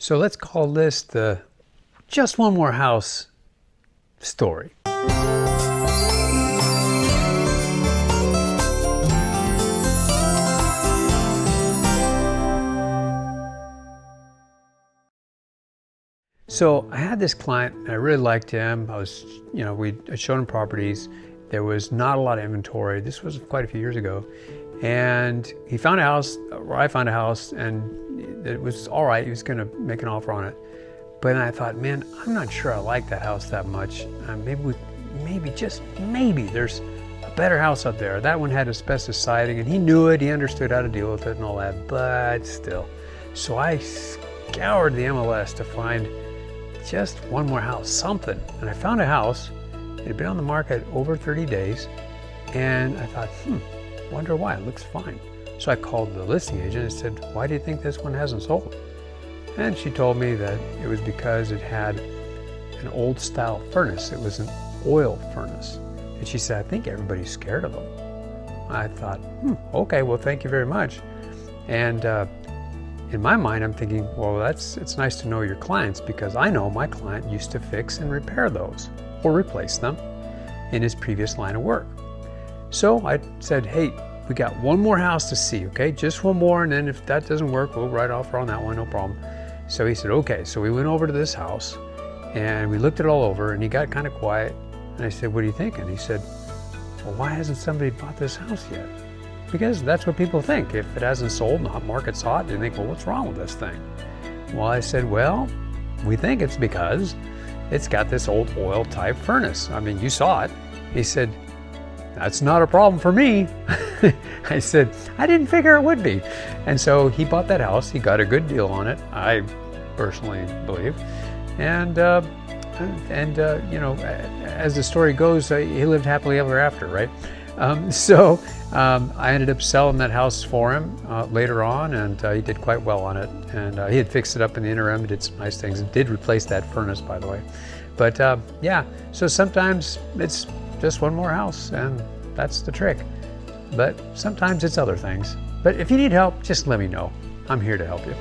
So let's call this the just one more house story. So I had this client, and I really liked him. I showed him properties. There was not a lot of inventory. This was quite a few years ago. And he found a house, or I found a house, and it was all right. He was going to make an offer on it. But then I thought, man, I'm not sure I like that house that much. Maybe there's a better house out there. That one had asbestos siding, and he knew it. He understood how to deal with it and all that, but still. So I scoured the MLS to find just one more house, something. And I found a house. It had been on the market over 30 days. And I thought, wonder why, it looks fine. So I called the listing agent and said, why do you think this one hasn't sold? And she told me that it was because it had an old style furnace. It was an oil furnace. And she said, I think everybody's scared of them. I thought, okay, well, thank you very much. And in my mind, I'm thinking, well, it's nice to know your clients, because I know my client used to fix and repair those or replace them in his previous line of work. So I said, hey, we got one more house to see, okay? Just one more, and then if that doesn't work, we'll write offer on that one, no problem. So he said, okay. So we went over to this house, and we looked it all over, and he got kind of quiet. And I said, what do you think? And he said, well, why hasn't somebody bought this house yet? Because that's what people think. If it hasn't sold and the market's hot, they think, well, what's wrong with this thing? Well, I said, well, we think it's because it's got this old oil type furnace. I mean, you saw it. He said, that's not a problem for me. I said, I didn't figure it would be. And so he bought that house. He got a good deal on it, I personally believe. And as the story goes, he lived happily ever after, right? I ended up selling that house for him later on, and he did quite well on it. And he had fixed it up in the interim, did some nice things. It did replace that furnace, by the way. But yeah, so sometimes it's just one more house, and that's the trick. But sometimes it's other things. But if you need help, just let me know. I'm here to help you.